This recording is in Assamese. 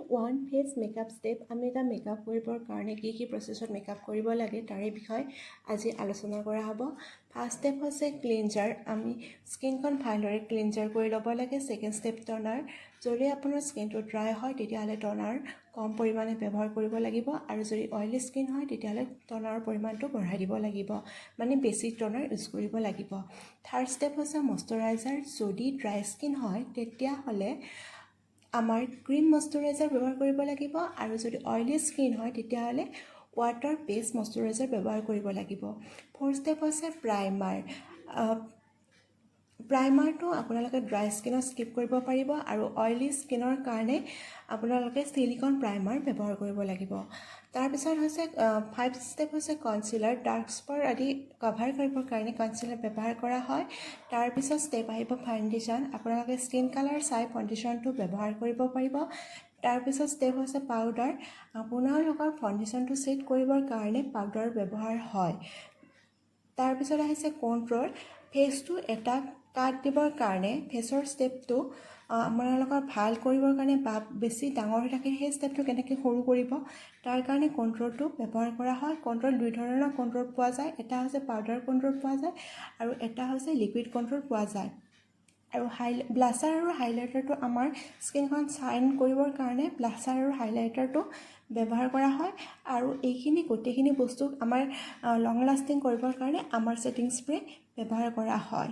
ওৱান ফেজ মেকআপ ষ্টেপ আমি এটা মেকআপ কৰিবৰ কাৰণে কি প্ৰচেছত মেকআপ কৰিব লাগে তাৰে বিষয়ে আজি আলোচনা কৰা হ'ব। ফাৰ্ষ্ট ষ্টেপ হৈছে ক্লিনজাৰ। আমি স্কিনখন ভালদৰে ক্লিনজাৰ কৰি ল'ব লাগে। Second step toner. যদি আপোনাৰ স্কিনটো ড্ৰাই হয় তেতিয়াহ'লে টনাৰ কম পৰিমাণে ব্যৱহাৰ কৰিব লাগিব, আৰু যদি অইলি স্কিন হয় তেতিয়াহ'লে টনাৰৰ পৰিমাণটো বঢ়াই দিব লাগিব, মানে বেছি টনাৰ ইউজ কৰিব লাগিব। থাৰ্ড ষ্টেপ হৈছে মইশ্চাৰাইজাৰ। যদি ড্ৰাই স্কিন হয় তেতিয়াহ'লে আমাৰ ক্ৰীম মইশ্চাৰাইজাৰ ব্যৱহাৰ কৰিব লাগিব, আৰু যদি অইলি স্কিন হয় তেতিয়াহ'লে ৱাটাৰ বেছড মইশ্চাৰাইজাৰ ব্যৱহাৰ কৰিব লাগিব। ফ'ৰ্থ ষ্টেপ হৈছে প্ৰাইমাৰ। প্ৰাইমাৰটো আপোনালোকে ড্ৰাই স্কিনত স্কিপ কৰিব পাৰিব, আৰু অইলি স্কিনৰ কাৰণে আপোনালোকে চিলিকন প্ৰাইমাৰ ব্যৱহাৰ কৰিব লাগিব। তাৰপিছত হৈছে ফাইভ ষ্টেপ হৈছে কনচিলাৰ। ডাৰ্ক স্পট আদি কভাৰ কৰিবৰ কাৰণে কনচিলাৰ ব্যৱহাৰ কৰা হয়। তাৰপিছত ষ্টেপ আহিব ফাউণ্ডেশ্যন। আপোনালোকে স্কিন কালাৰ চাই ফাউণ্ডেশ্যনটো ব্যৱহাৰ কৰিব পাৰিব। তাৰপিছত ষ্টেপ হৈছে পাউডাৰ। আপোনালোকৰ ফাউণ্ডেশ্যনটো ছেট কৰিবৰ কাৰণে পাউডাৰ ব্যৱহাৰ হয়। তাৰপিছত আহিছে কণ্ট্ৰল। ফেচটো এটা কাট দিবৰ কাৰণে ফেচৰ ষ্টেপটো আপোনালোকৰ ভাল কৰিবৰ কাৰণে বা বেছি ডাঙৰ হৈ থাকে সেই ষ্টেপটো কেনেকৈ সৰু কৰিব তাৰ কাৰণে কণ্ট্ৰলটো ব্যৱহাৰ কৰা হয়। কণ্ট্ৰল দুই ধৰণৰ কণ্ট্ৰল পোৱা যায়। এটা হৈছে পাউডাৰ কণ্ট্ৰল পোৱা যায়, আৰু এটা হৈছে লিকুইড কণ্ট্ৰল পোৱা যায়। আৰু ব্লাছাৰ আৰু হাইলাইটাৰটো আমাৰ স্কিনখন চাইন কৰিবৰ কাৰণে ব্লাছাৰ আৰু হাইলাইটাৰটো ব্যৱহাৰ কৰা হয়। আৰু এইখিনি গোটেইখিনি বস্তু আমাৰ লং লাষ্টিং কৰিবৰ কাৰণে আমাৰ ছেটিং স্প্ৰে ব্যৱহাৰ কৰা হয়।